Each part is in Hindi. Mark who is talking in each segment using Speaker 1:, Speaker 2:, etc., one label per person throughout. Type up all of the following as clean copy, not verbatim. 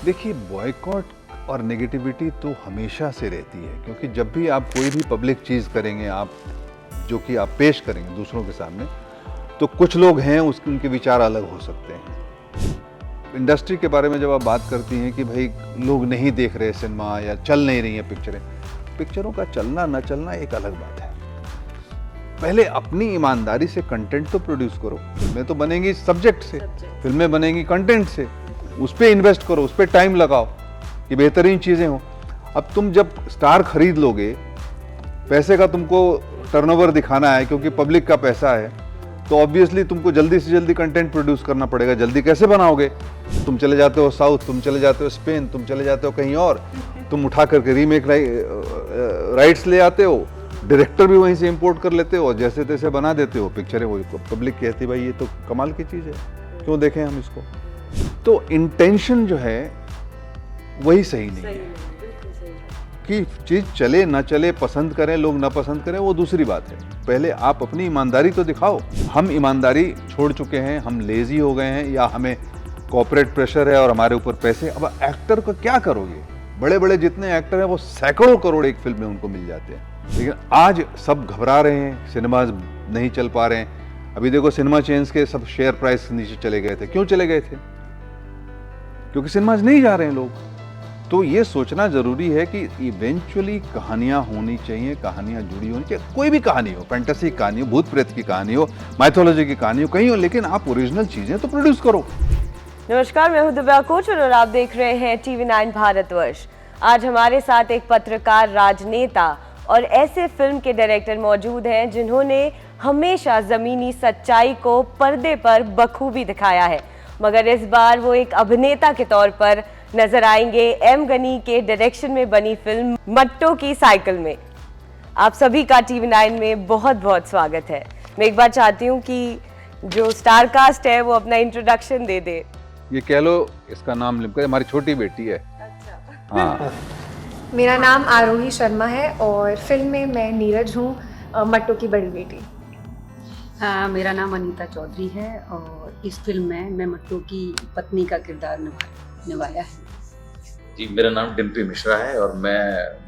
Speaker 1: देखिए, बॉयकॉट और नेगेटिविटी तो हमेशा से रहती है, क्योंकि जब भी आप कोई भी पब्लिक चीज़ करेंगे, आप जो कि आप पेश करेंगे दूसरों के सामने, तो कुछ लोग हैं उनके विचार अलग हो सकते हैं। इंडस्ट्री के बारे में जब आप बात करती हैं कि भाई लोग नहीं देख रहे सिनेमा या चल नहीं रही हैं पिक्चरें, पिक्चरों का चलना न चलना एक अलग बात है। पहले अपनी ईमानदारी से कंटेंट तो प्रोड्यूस करो। फिल्में तो बनेंगी सब्जेक्ट से, फिल्में बनेंगी कंटेंट से, उस पर इन्वेस्ट करो, उस पर टाइम लगाओ कि बेहतरीन चीज़ें हों। अब तुम जब स्टार खरीद लोगे, पैसे का तुमको टर्नओवर दिखाना है क्योंकि पब्लिक का पैसा है, तो ऑब्वियसली तुमको जल्दी से जल्दी कंटेंट प्रोड्यूस करना पड़ेगा। जल्दी कैसे बनाओगे? तुम चले जाते हो साउथ, तुम चले जाते हो स्पेन, तुम चले जाते हो कहीं और, तुम उठा करके रीमेक राइट्स ले आते हो, डायरेक्टर भी वहीं से इंपोर्ट कर लेते हो और जैसे तैसे बना देते हो पिक्चरें। वो पब्लिक कहती भाई ये तो कमाल की चीज़ है, क्यों देखें हम इसको। तो इंटेंशन जो है वही सही नहीं है कि चीज़ चले ना चले, पसंद करें लोग ना पसंद करें, वो दूसरी बात है। पहले आप अपनी ईमानदारी तो दिखाओ। हम ईमानदारी छोड़ चुके हैं, हम लेजी हो गए हैं, या हमें कॉर्पोरेट प्रेशर है और हमारे ऊपर पैसे। अब एक्टर को क्या करोगे? बड़े बड़े जितने एक्टर हैं वो सैकड़ों करोड़ एक फिल्म में उनको मिल जाते हैं, लेकिन आज सब घबरा रहे हैं, सिनेमाज नहीं चल पा रहे हैं। अभी देखो सिनेमा चेन्स के सब शेयर प्राइस नीचे चले गए थे। क्यों चले गए थे? क्योंकि सिनेमाज नहीं जा रहे हैं लोग। तो ये सोचना जरूरी है कि इवेंचुअली कहानियां होनी चाहिए, कहानियां जुड़ी होनी चाहिए। कोई भी कहानी हो, फैंटेसी कहानी हो, भूत प्रेत की कहानी हो, माइथोलॉजी की कहानी हो, कहीं हो, लेकिन आप ओरिजिनल चीजें तो प्रोड्यूस करो।
Speaker 2: नमस्कार, मैं हूं दिव्या कोचर और आप देख रहे हैं TV9 भारतवर्ष। आज हमारे साथ एक पत्रकार, राजनेता और ऐसे फिल्म के डायरेक्टर मौजूद हैं जिन्होंने हमेशा जमीनी सच्चाई को पर्दे पर बखूबी दिखाया है, मगर इस बार वो एक अभिनेता के तौर पर नजर आएंगे एम गनी के डायरेक्शन में बनी फिल्म मट्टो की साइकिल में। आप सभी का TV9 में बहुत बहुत स्वागत है। मैं एक बार चाहती हूँ कि जो स्टार कास्ट है वो अपना इंट्रोडक्शन दे दे।
Speaker 1: ये कह लो इसका नाम लिखकर, हमारी छोटी बेटी है।
Speaker 2: अच्छा।
Speaker 1: हाँ।
Speaker 3: मेरा नाम आरोही शर्मा है और फिल्म में मैं नीरज हूँ, मट्टो की बड़ी बेटी।
Speaker 4: हाँ, मेरा नाम अनीता चौधरी है और इस फिल्म में मैं मट्टो की पत्नी का किरदार निभाया है।
Speaker 5: जी, मेरा नाम डिम्पी मिश्रा है और मैं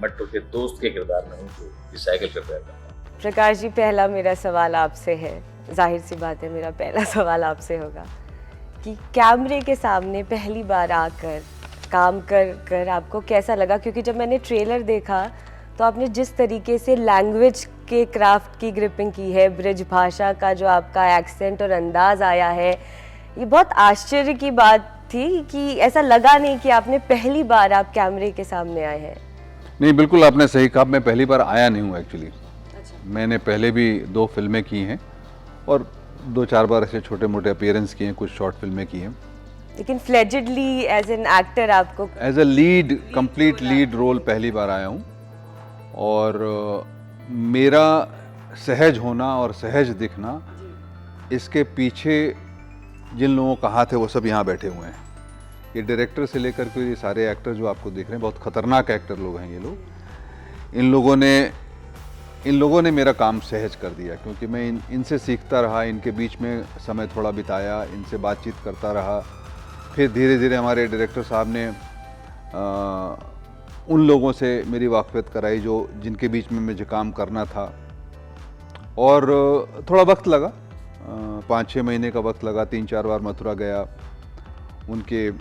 Speaker 5: मट्टो के दोस्त के किरदार में हूँ जो रिसाइकिल कर रहा था।
Speaker 2: प्रकाश जी, पहला मेरा सवाल आपसे है, जाहिर सी बात है मेरा पहला सवाल आपसे होगा कि कैमरे के सामने पहली बार आकर काम कर आपको कैसा लगा? क्योंकि जब मैंने ट्रेलर देखा तो आपने जिस तरीके से लैंग्वेज के क्राफ्ट की ग्रिपिंग की है, ब्रिज भाषा का जो आपका एक्सेंट और अंदाज आया है, ये बहुत आश्चर्य की बात थी कि ऐसा लगा नहीं कि आपने पहली बार आप कैमरे के सामने आए हैं।
Speaker 1: नहीं, बिल्कुल आपने सही कहा। मैं पहली बार आया नहीं हूँ एक्चुअली। मैंने पहले भी 2 फिल्में की हैं और 2-4 बार ऐसे छोटे मोटे अपीयरेंस किए हैं, कुछ शॉर्ट फिल्में की हैं।
Speaker 2: लेकिन फ्लेजेडली एज एन एक्टर आपको
Speaker 1: as a lead, complete lead role पहली बार आया हूँ। और मेरा सहज होना और सहज दिखना, इसके पीछे जिन लोगों का हाथ है वो सब यहाँ बैठे हुए हैं। ये डायरेक्टर से लेकर के ये सारे एक्टर जो आपको देख रहे हैं, बहुत खतरनाक एक्टर लोग हैं ये लोग। इन लोगों ने मेरा काम सहज कर दिया, क्योंकि मैं इनसे सीखता रहा, इनके बीच में समय थोड़ा बिताया, इनसे बातचीत करता रहा। फिर धीरे धीरे हमारे डायरेक्टर साहब ने उन लोगों से मेरी वाकफियत कराई जिनके बीच में मुझे काम करना था। और थोड़ा वक्त लगा, 5-6 महीने का वक्त लगा। 3-4 बार मथुरा गया, उनके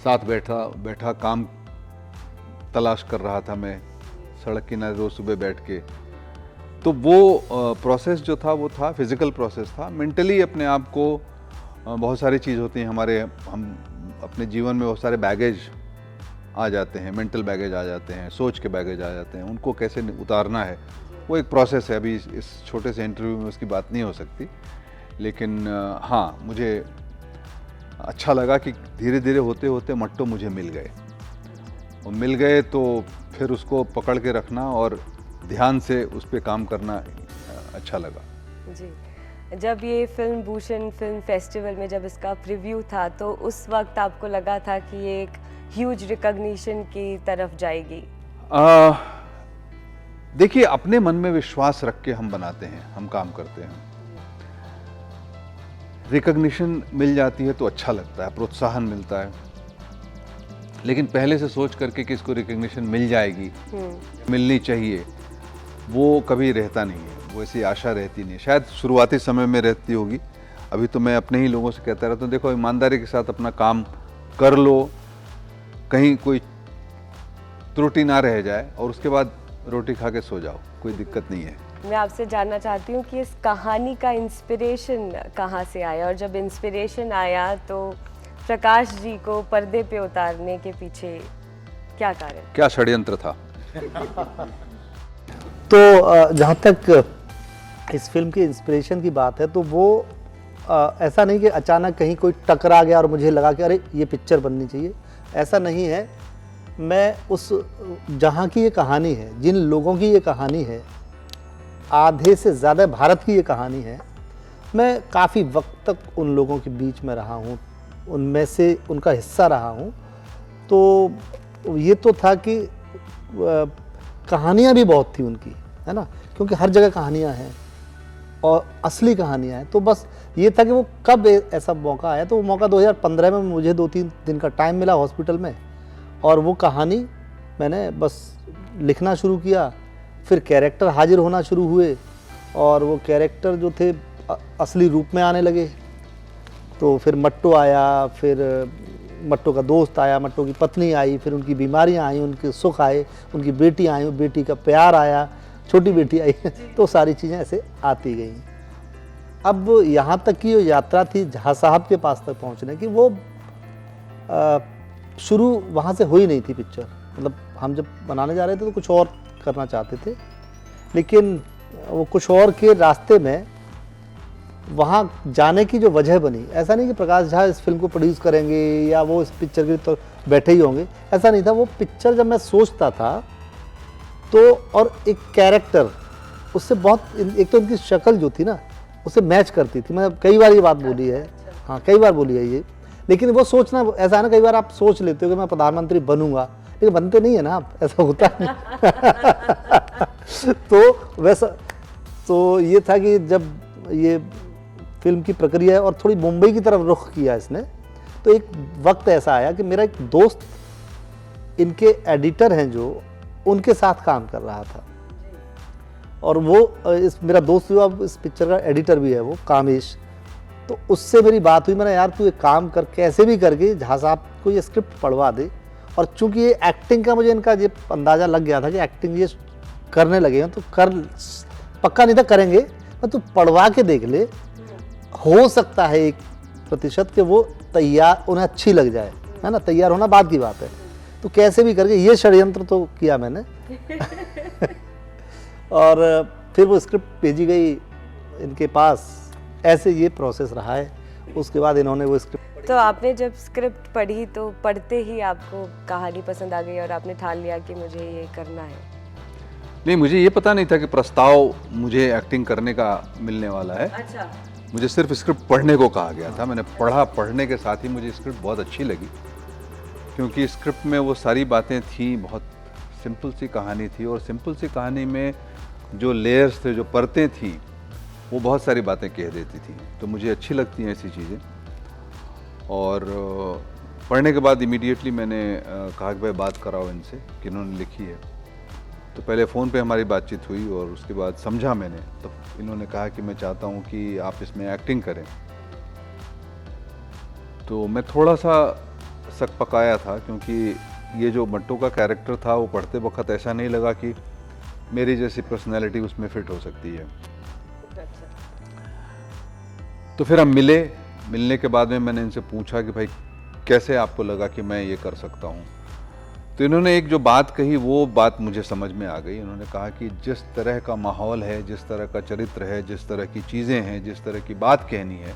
Speaker 1: साथ बैठा काम तलाश कर रहा था मैं, सड़क किनारे रोज सुबह बैठ के। तो वो प्रोसेस जो था वो था फिज़िकल प्रोसेस था। मेंटली अपने आप को बहुत सारी चीज़ होती हैं हम अपने जीवन में बहुत सारे बैगेज आ जाते हैं, मेंटल बैगेज आ जाते हैं, सोच के बैगेज आ जाते हैं, उनको कैसे उतारना है वो एक प्रोसेस है। अभी इस छोटे से इंटरव्यू में उसकी बात नहीं हो सकती, लेकिन हाँ, मुझे अच्छा लगा कि धीरे धीरे होते होते मट्टो मुझे मिल गए। और मिल गए तो फिर उसको पकड़ के रखना और ध्यान से उस पर काम करना अच्छा लगा।
Speaker 2: जी, जब ये फिल्म भूषण फिल्म फेस्टिवल में जब इसका प्रीव्यू था तो उस वक्त आपको लगा था कि ये एक ह्यूज रिकॉग्निशन की तरफ जाएगी?
Speaker 1: देखिए, अपने मन में विश्वास रख के हम बनाते हैं, हम काम करते हैं। रिकॉग्निशन मिल जाती है तो अच्छा लगता है, प्रोत्साहन मिलता है। लेकिन पहले से सोच करके कि इसको रिकग्निशन मिल जाएगी, मिलनी चाहिए, वो कभी रहता नहीं है, वो ऐसी आशा रहती नहीं है। शायद शुरुआती समय में रहती होगी, अभी तो मैं अपने ही लोगों से कहता रहता हूँ, देखो ईमानदारी के साथ अपना काम कर लो, कहीं कोई त्रुटि ना रह जाए और उसके बाद रोटी खा के सो जाओ, कोई दिक्कत नहीं है।
Speaker 2: मैं आपसे जानना चाहती हूँ कि इस कहानी का इंस्पिरेशन कहाँ से आया, और जब इंस्पिरेशन आया तो प्रकाश जी को पर्दे पे उतारने के पीछे क्या कारण?
Speaker 1: क्या षड्यंत्र था?
Speaker 6: तो जहाँ तक इस फिल्म की इंस्पिरेशन की बात है तो वो ऐसा नहीं कि अचानक कहीं कोई टकरा गया और मुझे लगा कि अरे ये पिक्चर बननी चाहिए, ऐसा नहीं है। मैं उस जहाँ की ये कहानी है, जिन लोगों की ये कहानी है, आधे से ज़्यादा भारत की ये कहानी है, मैं काफ़ी वक्त तक उन लोगों के बीच में रहा हूँ, उनमें से उनका हिस्सा रहा हूँ। तो ये तो था कि कहानियाँ भी बहुत थी उनकी, है ना, क्योंकि हर जगह कहानियाँ हैं और असली कहानियाँ हैं। तो बस ये था कि वो कब ऐसा मौका आया, तो वो मौका 2015 में मुझे 2-3 दिन का टाइम मिला हॉस्पिटल में, और वो कहानी मैंने बस लिखना शुरू किया। फिर कैरेक्टर हाजिर होना शुरू हुए और वो कैरेक्टर जो थे असली रूप में आने लगे। तो फिर मट्टू आया, फिर मट्टू का दोस्त आया, मट्टू की पत्नी आई, फिर उनकी बीमारियां आई, उनके सुख आए, उनकी बेटी आई, बेटी का प्यार आया, छोटी बेटी आई तो सारी चीज़ें ऐसे आती गई। अब यहाँ तक की जो यात्रा थी जहाँ साहब के पास तक पहुँचने की, वो शुरू वहाँ से हुई नहीं थी पिक्चर। मतलब हम जब बनाने जा रहे थे तो कुछ और करना चाहते थे, लेकिन वो कुछ और के रास्ते में वहाँ जाने की जो वजह बनी, ऐसा नहीं कि प्रकाश झा इस फिल्म को प्रोड्यूस करेंगे या वो इस पिक्चर के तो बैठे ही होंगे, ऐसा नहीं था। वो पिक्चर जब मैं सोचता था तो, और एक कैरेक्टर उससे बहुत, एक तो उनकी शक्ल जो थी ना उससे मैच करती थी। मैं कई बार ये बात बोली है, हाँ कई बार बोली है ये, लेकिन वो सोचना ऐसा है ना, कई बार आप सोच लेते हो कि मैं प्रधानमंत्री बनूंगा, लेकिन बनते नहीं है ना आप, ऐसा होता है तो वैसा, तो ये था कि जब ये फिल्म की प्रक्रिया है और थोड़ी मुंबई की तरफ रुख किया इसने, तो एक वक्त ऐसा आया कि मेरा एक दोस्त इनके एडिटर हैं जो, उनके साथ काम कर रहा था, और वो मेरा दोस्त जो अब इस पिक्चर का एडिटर भी है, वो कामेश। तो उससे मेरी बात हुई, मैंने यार तू एक काम कर, कैसे भी करके झा साहब को ये स्क्रिप्ट पढ़वा दे। और चूंकि ये एक्टिंग का मुझे इनका ये अंदाज़ा लग गया था कि एक्टिंग ये करने लगे हैं, तो कर, पक्का नहीं था करेंगे, पर तू पढ़वा के देख ले, हो सकता है 1% कि वो तैयार, उन्हें अच्छी लग जाए, है ना, तैयार होना बाद की बात है। तो कैसे भी करके ये षड्यंत्र तो किया मैंने और फिर वो स्क्रिप्ट भेजी गई इनके पास, ऐसे ये प्रोसेस रहा है। उसके बाद इन्होंने वो स्क्रिप्ट,
Speaker 2: तो आपने जब स्क्रिप्ट पढ़ी तो पढ़ते ही आपको कहानी पसंद आ गई और आपने ठान लिया कि मुझे ये करना है?
Speaker 1: नहीं, मुझे ये पता नहीं था कि प्रस्ताव मुझे एक्टिंग करने का मिलने वाला है।
Speaker 2: अच्छा।
Speaker 1: मुझे सिर्फ स्क्रिप्ट पढ़ने को कहा गया था। मैंने पढ़ा, पढ़ने के साथ ही मुझे स्क्रिप्ट बहुत अच्छी लगी, क्योंकि स्क्रिप्ट में वो सारी बातें थी, बहुत सिंपल सी कहानी थी, और सिंपल सी कहानी में जो लेयर्स थे, जो परतें थी, वो बहुत सारी बातें कह देती थी। तो मुझे अच्छी लगती हैं ऐसी चीज़ें। और पढ़ने के बाद इमीडिएटली मैंने कहा कि भाई बात कराओ इनसे कि इन्होंने लिखी है। तो पहले फ़ोन पे हमारी बातचीत हुई और उसके बाद समझा मैंने, तो इन्होंने कहा कि मैं चाहता हूँ कि आप इसमें एक्टिंग करें। तो मैं थोड़ा सा सक पकाया था, क्योंकि ये जो मट्टू का कैरेक्टर था वो पढ़ते वक्त ऐसा नहीं लगा कि मेरी जैसी पर्सनैलिटी उसमें फिट हो सकती है। तो फिर हम मिले। मिलने के बाद में मैंने इनसे पूछा कि भाई कैसे आपको लगा कि मैं ये कर सकता हूँ। तो इन्होंने एक जो बात कही, वो बात मुझे समझ में आ गई। इन्होंने कहा कि जिस तरह का माहौल है, जिस तरह का चरित्र है, जिस तरह की चीज़ें हैं, जिस तरह की बात कहनी है,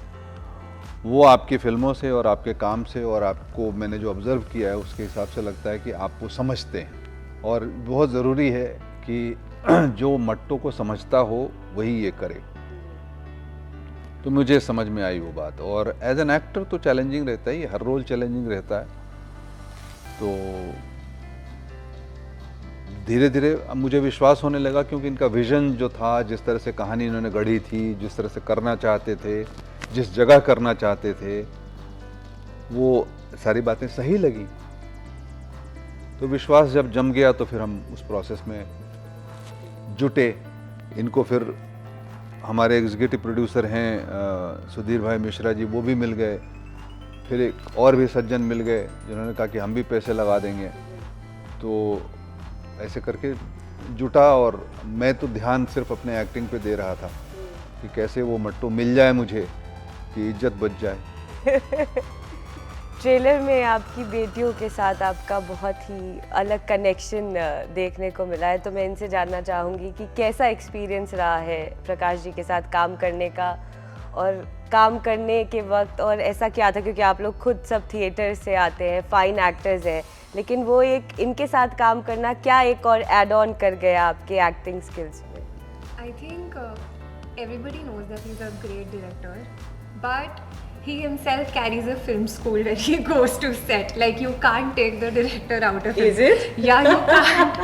Speaker 1: वो आपकी फिल्मों से और आपके काम से और आपको मैंने जो ऑब्ज़र्व किया है उसके हिसाब से लगता है कि आप वो समझते हैं। और बहुत ज़रूरी है कि जो मट्टू को समझता हो वही ये करे। तो मुझे समझ में आई वो बात। और एज एन एक्टर तो चैलेंजिंग रहता है, हर रोल चैलेंजिंग रहता है। तो धीरे धीरे मुझे विश्वास होने लगा, क्योंकि इनका विज़न जो था, जिस तरह से कहानी इन्होंने गढ़ी थी, जिस तरह से करना चाहते थे, जिस जगह करना चाहते थे, वो सारी बातें सही लगी। तो विश्वास जब जम गया तो फिर हम उस प्रोसेस में जुटे। इनको फिर हमारे एग्जीक्यूटिव प्रोड्यूसर हैं सुधीर भाई मिश्रा जी, वो भी मिल गए। फिर एक और भी सज्जन मिल गए जिन्होंने कहा कि हम भी पैसे लगा देंगे। तो ऐसे करके जुटा, और मैं तो ध्यान सिर्फ अपने एक्टिंग पे दे रहा था कि कैसे वो मट्टू मिल जाए मुझे कि इज्जत बच जाए।
Speaker 2: ट्रेलर में आपकी बेटियों के साथ आपका बहुत ही अलग कनेक्शन देखने को मिला है, तो मैं इनसे जानना चाहूँगी कि कैसा एक्सपीरियंस रहा है प्रकाश जी के साथ काम करने का, और काम करने के वक्त और ऐसा क्या था, क्योंकि आप लोग खुद सब थिएटर से आते हैं, फाइन एक्टर्स हैं, लेकिन वो एक इनके साथ काम करना क्या एक और एड ऑन कर गया आपके एक्टिंग स्किल्स में?
Speaker 3: I think everybody knows that he's a great director, but he himself carries a film school when he goes to set. Like, you can't take the director out of it.
Speaker 2: Is it?
Speaker 3: Yeah, you can't.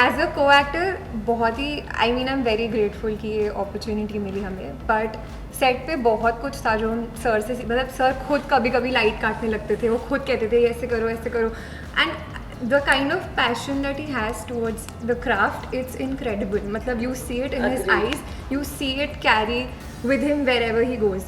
Speaker 3: As a co-actor, बहुत ही I mean I'm very grateful कि ये opportunity मिली हमें, but सेट पे बहुत कुछ था जो सर से, मतलब सर खुद कभी कभी लाइट काटने लगते थे, वो खुद कहते थे ऐसे करो ऐसे करो, and the kind of passion that he has towards the craft, it's incredible. मतलब you see it in his eyes, you see it carry with him wherever he goes.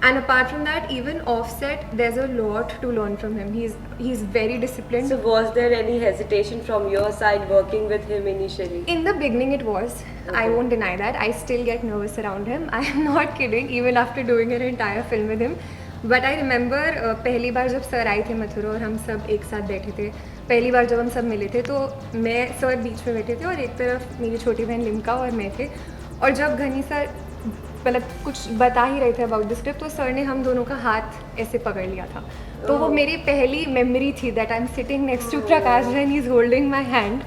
Speaker 3: And apart from that, even offset, there's a lot to learn from him. He's very disciplined.
Speaker 2: So was there any hesitation from your side working with him initially?
Speaker 3: In the beginning it was. I won't deny that. I still get nervous around him. I am not kidding, even after doing an entire film with him. But I remember पहली बार जब सर आए थे मथुरा और हम सब एक साथ बैठे थे, पहली बार जब हम सब मिले थे, तो मैं सर बीच में बैठे थे और एक तरफ मेरी छोटी बहन लिम्का और मैं थे, और जब घनी सर मतलब कुछ बता ही रहे थे अबाउट द स्क्रिप्ट, तो सर ने हम दोनों का हाथ ऐसे पकड़ लिया था. तो वो मेरी पहली मेमोरी थी that I am sitting next to Prakash and he is holding my hand,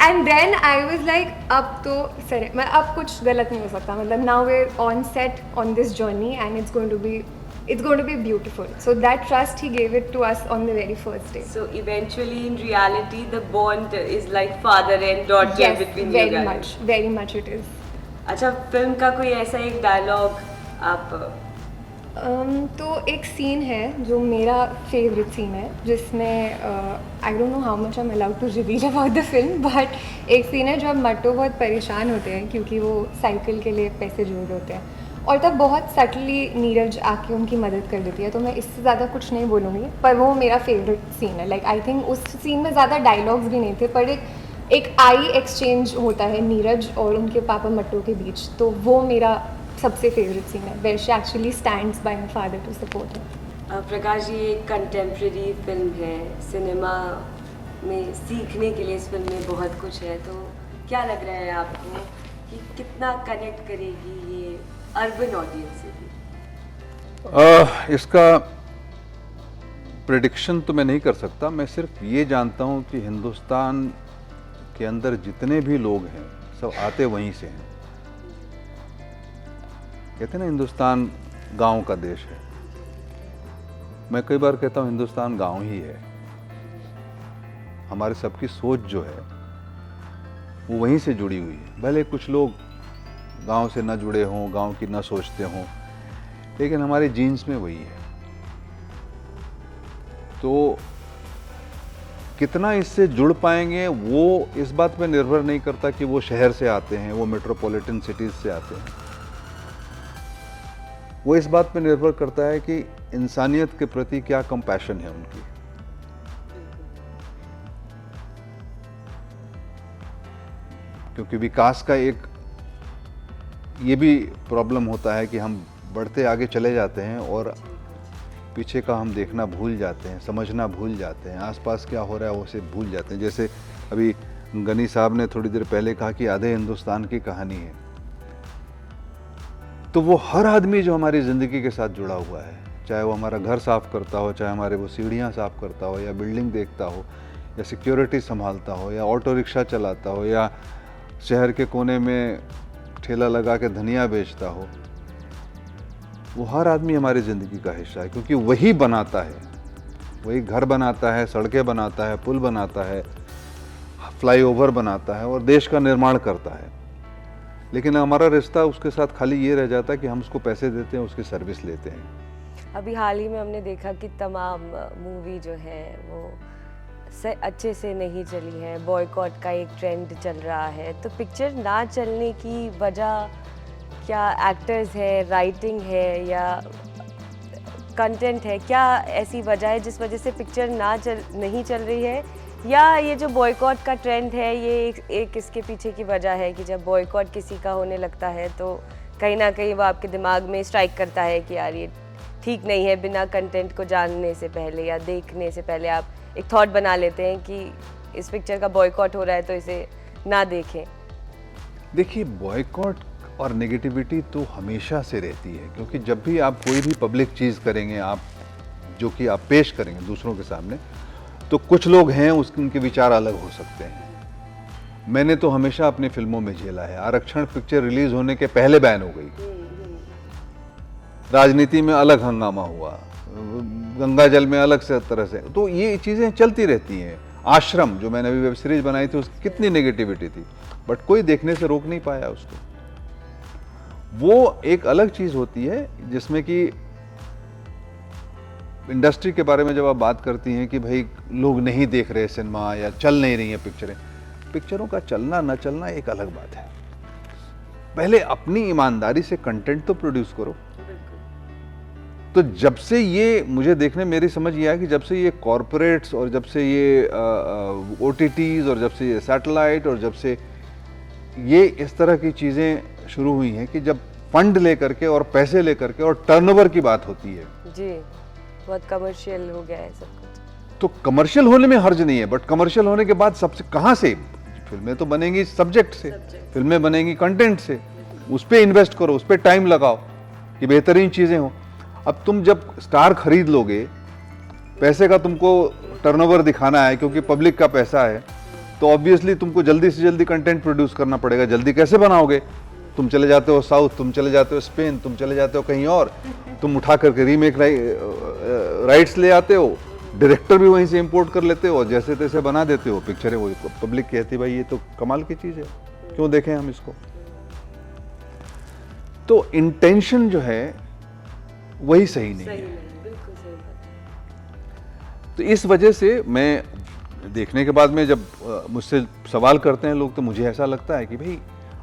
Speaker 3: and then I was like अब तो सर मैं अब कुछ गलत नहीं हो सकता, मतलब now we are on set on this journey and it's going to be beautiful. So that trust he gave it to us on the very first day.
Speaker 2: So eventually in reality the bond is like father and daughter
Speaker 3: Yes,
Speaker 2: between you guys.
Speaker 3: very much it is.
Speaker 2: अच्छा, फिल्म का कोई ऐसा एक डायलॉग आप
Speaker 3: तो एक सीन है जो मेरा फेवरेट सीन है, जिसमें I don't know how much I am allowed to reveal about the film, but एक सीन है जब मट्टू बहुत परेशान होते हैं क्योंकि वो साइकिल के लिए पैसे जोड़ रहे होते हैं, और तब बहुत सटली नीरज आके उनकी मदद कर देती है. तो मैं इससे ज़्यादा कुछ नहीं बोलूँगी, पर वो मेरा फेवरेट सीन है. लाइक आई थिंक उस सीन में ज़्यादा डायलॉग्स भी नहीं थे, पर एक आई एक्सचेंज होता है नीरज और उनके पापा मट्टू के बीच, तो वो मेरा सबसे फेवरेट सीन है, where she actually stands by her father to support him.
Speaker 2: Prakash ji, एक कंटेम्प्रेरी फिल्म है, सिनेमा में सीखने के लिए इस फिल्म में बहुत कुछ है, तो क्या लग रहा है आपको कि कितना कनेक्ट करेगी ये अर्बन ऑडियंस से भी?
Speaker 1: इसका प्रेडिक्शन तो मैं नहीं कर सकता. मैं सिर्फ ये जानता हूँ कि हिंदुस्तान के अंदर जितने भी लोग हैं सब आते वहीं से हैं. कहते हैं ना, हिंदुस्तान गांव का देश है. मैं कई बार कहता हूँ हिंदुस्तान गांव ही है. हमारे सबकी सोच जो है वो वहीं से जुड़ी हुई है. भले कुछ लोग गांव से ना जुड़े हों, गांव की ना सोचते हों, लेकिन हमारे जीन्स में वही है. तो कितना इससे जुड़ पाएंगे वो इस बात पे निर्भर नहीं करता कि वो शहर से आते हैं, वो मेट्रोपॉलिटन सिटीज से आते हैं. वो इस बात पे निर्भर करता है कि इंसानियत के प्रति क्या कंपैशन है उनकी. क्योंकि विकास का एक ये भी प्रॉब्लम होता है कि हम बढ़ते आगे चले जाते हैं और पीछे का हम देखना भूल जाते हैं, समझना भूल जाते हैं, आसपास क्या हो रहा है वो से भूल जाते हैं. जैसे अभी गनी साहब ने थोड़ी देर पहले कहा कि आधे हिंदुस्तान की कहानी है, तो वो हर आदमी जो हमारी ज़िंदगी के साथ जुड़ा हुआ है, चाहे वो हमारा घर साफ़ करता हो, चाहे हमारे वो सीढ़ियाँ साफ़ करता हो, या बिल्डिंग देखता हो, या सिक्योरिटी संभालता हो, या ऑटो रिक्शा चलाता हो, या शहर के कोने में ठेला लगा के धनिया बेचता हो, वो हर आदमी हमारी ज़िंदगी का हिस्सा है. क्योंकि वही बनाता है, वही घर बनाता है, सड़कें बनाता है, पुल बनाता है, फ्लाईओवर बनाता है और देश का निर्माण करता है. लेकिन हमारा रिश्ता उसके साथ खाली ये रह जाता है कि हम उसको पैसे देते हैं, उसकी सर्विस लेते हैं.
Speaker 2: अभी हाल ही में हमने देखा कि तमाम मूवी जो है वो अच्छे से नहीं चली है, बॉयकॉट का एक ट्रेंड चल रहा है, तो पिक्चर ना चलने की वजह क्या एक्टर्स है, राइटिंग है या कंटेंट है? क्या ऐसी वजह है जिस वजह से पिक्चर नहीं चल रही है, या ये जो बॉयकॉट का ट्रेंड है ये एक इसके पीछे की वजह है कि जब बॉयकॉट किसी का होने लगता है तो कहीं ना कहीं वो आपके दिमाग में स्ट्राइक करता है कि यार ये ठीक नहीं है, बिना कंटेंट को जानने से पहले या देखने से पहले आप एक थॉट बना लेते हैं कि इस पिक्चर का बॉयकॉट हो रहा है तो इसे ना देखें?
Speaker 1: देखिए, बॉयकॉट और नेगेटिविटी तो हमेशा से रहती है, क्योंकि जब भी आप कोई भी पब्लिक चीज़ करेंगे, आप जो कि आप पेश करेंगे दूसरों के सामने, तो कुछ लोग हैं उनके विचार अलग हो सकते हैं। मैंने तो हमेशा अपनी फिल्मों में झेला है। आरक्षण पिक्चर रिलीज होने के पहले बैन हो गई, राजनीति में अलग हंगामा हुआ, गंगा जल में अलग से तरह से, तो ये चीज़ें चलती रहती हैं। आश्रम जो मैंने अभी वेब सीरीज बनाई थी, उसकी कितनी नेगेटिविटी थी, बट कोई देखने से रोक नहीं पाया उसको। वो एक अलग चीज़ होती है जिसमें कि इंडस्ट्री के बारे में जब आप बात करती हैं कि भाई लोग नहीं देख रहे सिनेमा या चल नहीं रही हैं पिक्चरें, पिक्चरों का चलना न चलना एक अलग बात है। पहले अपनी ईमानदारी से कंटेंट तो प्रोड्यूस करो। तो जब से ये मुझे देखने मेरी समझ ये आया कि जब से ये कॉरपोरेट्स और जब से ये OTTs और जब से ये सैटेलाइट और जब से ये इस तरह की चीज़ें शुरू हुई हैं कि जब फंड लेकर के और पैसे लेकर के और टर्नओवर की बात होती है
Speaker 2: जी, बहुत कमर्शियल हो गया है सब कुछ।
Speaker 1: तो कमर्शियल होने में हर्ज नहीं है, बट कमर्शियल होने के बाद सबसे कहाँ से फिल्में तो बनेंगी सब्जेक्ट से, फिल्में बनेंगी कंटेंट से, उस पर इन्वेस्ट करो, उस पर टाइम लगाओ कि बेहतरीन चीज़ें हों। अब तुम जब स्टार खरीद लोगे, पैसे का तुमको टर्नओवर दिखाना है क्योंकि पब्लिक का पैसा है, तो ऑब्वियसली तुमको जल्दी से जल्दी कंटेंट प्रोड्यूस करना पड़ेगा। जल्दी कैसे बनाओगे? तुम चले जाते हो साउथ, तुम चले जाते हो स्पेन, तुम चले जाते हो कहीं और, तुम उठा करके रीमेक राइट्स ले आते हो, डायरेक्टर भी वहीं से इंपोर्ट कर लेते हो और जैसे तैसे बना देते हो पिक्चरें। वो पब्लिक कहती भाई ये तो कमाल की चीज़ है, क्यों देखें हम इसको। तो इंटेंशन जो है वही सही नहीं है।
Speaker 2: बिल्कुल सही बात।
Speaker 1: तो इस वजह से मैं देखने के बाद में जब मुझसे सवाल करते हैं लोग, तो मुझे ऐसा लगता है कि भाई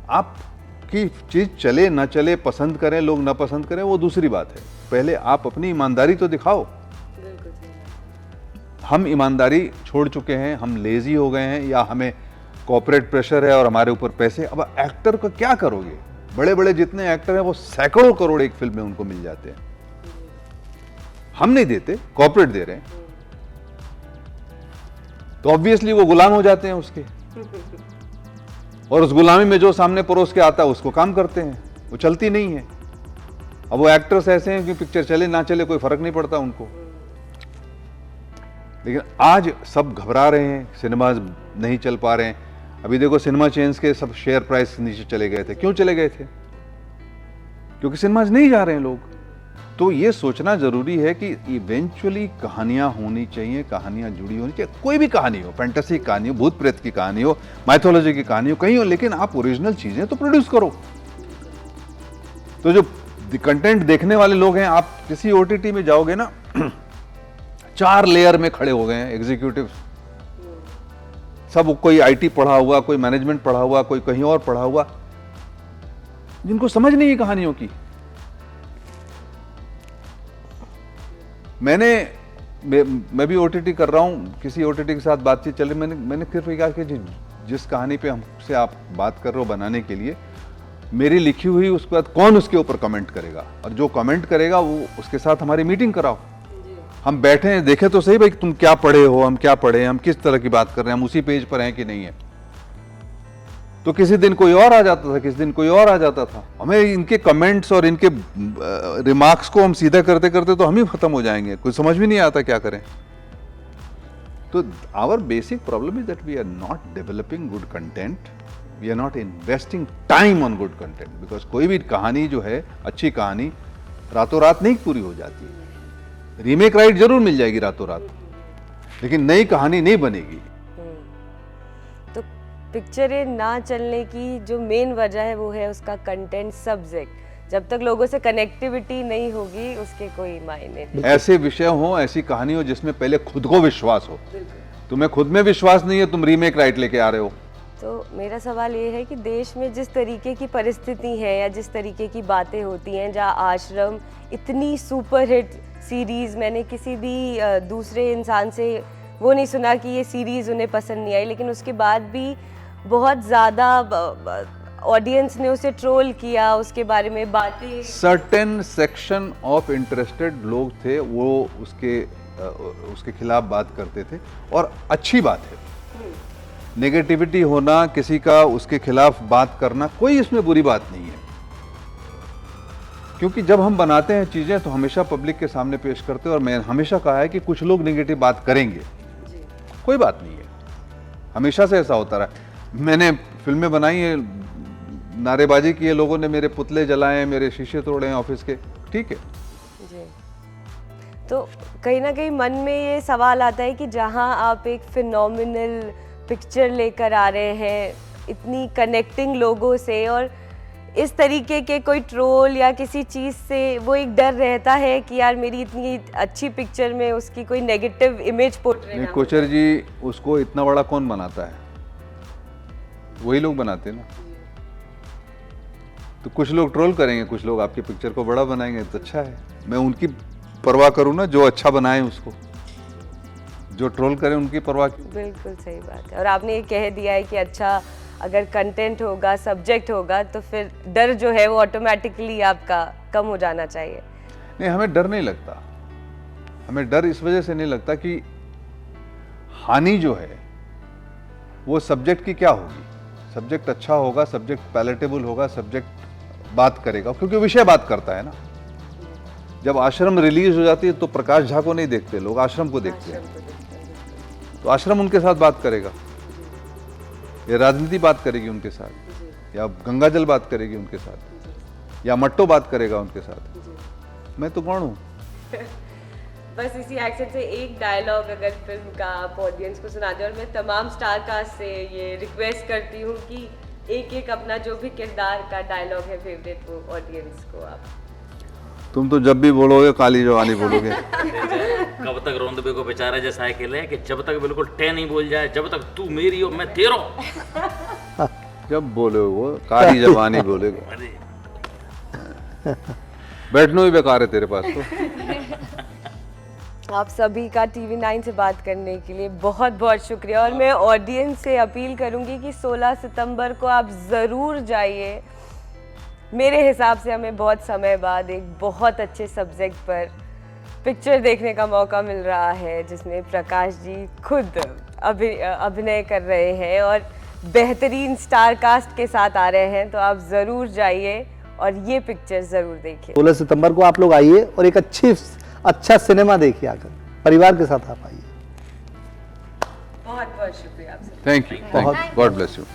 Speaker 1: आपकी चीज़ चले ना चले, पसंद करें लोग ना पसंद करें, वो दूसरी बात है। पहले आप अपनी ईमानदारी तो दिखाओ।
Speaker 2: बिल्कुल सही बात।
Speaker 1: हम ईमानदारी छोड़ चुके हैं, हम लेजी हो गए हैं, या हमें कॉर्पोरेट प्रेशर है और हमारे ऊपर पैसे। अब एक्टर को क्या करोगे? बड़े बड़े जितने एक्टर हैं वो सैकड़ों करोड़ एक फिल्म में उनको मिल जाते हैं। हम नहीं देते, कॉर्पोरेट दे रहे हैं, तो ऑब्वियसली वो गुलाम हो जाते हैं उसके, और उस गुलामी में जो सामने परोस के आता है उसको काम करते हैं, वो चलती नहीं है। अब वो एक्टर्स ऐसे हैं कि पिक्चर चले ना चले कोई फर्क नहीं पड़ता उनको। लेकिन आज सब घबरा रहे हैं, सिनेमाज नहीं चल पा रहे हैं। अभी देखो सिनेमा चेन्स के सब शेयर प्राइस नीचे चले गए थे। क्यों चले गए थे? क्योंकि सिनेमाज नहीं जा रहे हैं लोग। तो ये सोचना जरूरी है कि इवेंचुअली कहानियां होनी चाहिए, कहानियां जुड़ी होनी चाहिए। कोई भी कहानी हो, फैंटेसी कहानी हो, भूत प्रेत की कहानी हो, माइथोलॉजी की कहानी हो, कहीं हो, लेकिन आप ओरिजिनल चीजें तो प्रोड्यूस करो। तो जो कंटेंट देखने वाले लोग हैं, आप किसी OTT में जाओगे ना, 4 लेयर में खड़े हो गए हैं एग्जीक्यूटिव सब। कोई IT पढ़ा हुआ, कोई मैनेजमेंट पढ़ा हुआ, कोई कहीं और पढ़ा हुआ, जिनको समझ नहीं है कहानियों की। मैं भी OTT कर रहा हूँ, किसी OTT के साथ बातचीत चल रही, मैंने सिर्फ कहा कि जिस कहानी पे हमसे आप बात कर रहे हो बनाने के लिए, मेरी लिखी हुई, उसके बाद कौन उसके ऊपर कमेंट करेगा, और जो कमेंट करेगा वो उसके साथ हमारी मीटिंग कराओ। हम बैठे हैं, देखें तो सही भाई तुम क्या पढ़े हो, हम क्या पढ़े हैं, हम किस तरह की बात कर रहे हैं, हम उसी पेज पर हैं कि नहीं है। तो किसी दिन कोई और आ जाता था, किसी दिन कोई और आ जाता था। हमें इनके कमेंट्स और इनके रिमार्क्स को हम सीधा करते करते तो हम ही खत्म हो जाएंगे, कुछ समझ भी नहीं आता क्या करें। तो our basic problem is that we are not developing good content, we are not investing time on good content. Because कोई भी कहानी जो है, अच्छी कहानी रातों रात नहीं पूरी हो जाती है। रीमेक राइट जरूर मिल जाएगी रातों रात, लेकिन नई कहानी नहीं बनेगी।
Speaker 2: तो पिक्चरें ना चलने की जो मेन वजह है वो है उसका कंटेंट, सब्जेक्ट। जब तक लोगों से कनेक्टिविटी नहीं होगी उसके कोई मायने नहीं।
Speaker 1: ऐसे विषय हो, ऐसी कहानी हो जिसमें पहले खुद को विश्वास हो, तुम्हें खुद में विश्वास नहीं है, तुम रीमेक राइट लेके आ रहे हो।
Speaker 2: तो मेरा सवाल ये है कि देश में जिस तरीके की परिस्थिति है या जिस तरीके की बातें होती हैं, जहाँ आश्रम इतनी सुपरहिट सीरीज़, मैंने किसी भी दूसरे इंसान से वो नहीं सुना कि ये सीरीज़ उन्हें पसंद नहीं आई, लेकिन उसके बाद भी बहुत ज़्यादा ऑडियंस ने उसे ट्रोल किया, उसके बारे में बातें।
Speaker 1: सर्टेन सेक्शन ऑफ इंटरेस्टेड लोग थे, वो उसके खिलाफ बात करते थे, और अच्छी बात है। नेगेटिविटी होना, किसी का उसके खिलाफ बात करना, कोई इसमें बुरी बात नहीं है, क्योंकि जब हम बनाते हैं चीज़ें तो हमेशा पब्लिक के सामने पेश करते हैं। और मैं हमेशा कहा है कि कुछ लोग नेगेटिव बात करेंगे, कोई बात नहीं है, हमेशा से ऐसा होता रहा। मैंने फिल्में बनाई है, नारेबाजी की है लोगों ने, मेरे पुतले जलाए, मेरे शीशे तोड़े हैं ऑफिस के, ठीक है
Speaker 2: जी। तो कहीं ना कहीं मन में ये सवाल आता है कि जहाँ आप एक फिनोमिनल पिक्चर लेकर आ रहे हैं इतनी कनेक्टिंग लोगों से, और इस तरीके के कोई ट्रोल या किसी चीज़ से वो एक डर रहता है कि यार मेरी इतनी अच्छी पिक्चर में उसकी कोई नेगेटिव इमेज पोर्ट्रे ना हो।
Speaker 1: कोचर जी, उसको इतना बड़ा कौन बनाता है? वही लोग बनाते हैं ना। तो कुछ लोग ट्रोल करेंगे, कुछ लोग आपकी पिक्चर को बड़ा बनाएंगे, तो अच्छा है। मैं उनकी परवाह करूँ ना, जो अच्छा बनाए उसको, जो ट्रोल करें उनकी परवाह क्यों?
Speaker 2: बिल्कुल सही बात है। और आपने ये कह दिया है कि अच्छा अगर कंटेंट होगा, सब्जेक्ट होगा, तो फिर डर जो है वो ऑटोमेटिकली आपका कम हो जाना चाहिए।
Speaker 1: नहीं, हमें डर नहीं लगता। हमें डर इस वजह से नहीं लगता कि हानि जो है वो सब्जेक्ट की क्या होगी। सब्जेक्ट अच्छा होगा, सब्जेक्ट पैलेटेबल होगा, सब्जेक्ट बात करेगा, क्योंकि विषय बात करता है ना। जब आश्रम रिलीज हो जाती है तो प्रकाश झा को नहीं देखते लोग, आश्रम को देखते हैं। तो आश्रम उनके साथ बात करेगा, या राजनीति बात करेगी उनके साथ, या गंगाजल बात करेगी उनके साथ, या मट्टो बात करेगा उनके साथ। मैं तो कौन हूँ?
Speaker 2: बस इसी एक्सेंट से एक डायलॉग अगर फिल्म का आप ऑडियंस को सुना दें, और मैं तमाम स्टार कास्ट से ये रिक्वेस्ट करती हूँ कि एक एक अपना जो भी किरदार का डायलॉग है फेवरेट, वो ऑडियंस को आप।
Speaker 1: तुम तो जब भी बोलोगे काली जवानी बोलोगे।
Speaker 5: कब तक रोंदबे को बेचारा जैसा है खेले कि जब तक बिल्कुल टे नहीं बोल जाए, जब तक तू मेरी हो मैं तेरा।
Speaker 1: जब बोले वो काली जवानी बोलेगे, बैठना ही बेकार है तेरे पास तो।
Speaker 2: आप सभी का TV9 से बात करने के लिए बहुत बहुत शुक्रिया, और मैं ऑडियंस से अपील करूंगी कि 16 सितंबर को आप ज़रूर जाइए। मेरे हिसाब से हमें बहुत समय बाद एक बहुत अच्छे सब्जेक्ट पर पिक्चर देखने का मौका मिल रहा है, जिसमें प्रकाश जी खुद अभिनय कर रहे हैं और बेहतरीन स्टार कास्ट के साथ आ रहे हैं। तो आप ज़रूर जाइए और ये पिक्चर ज़रूर देखिए।
Speaker 6: 16 सितंबर को आप लोग आइए और एक अच्छा सिनेमा देखिए, आकर परिवार के साथ आप आइए।
Speaker 2: बहुत बहुत शुक्रिया आपसे।
Speaker 1: Thank you, God bless you.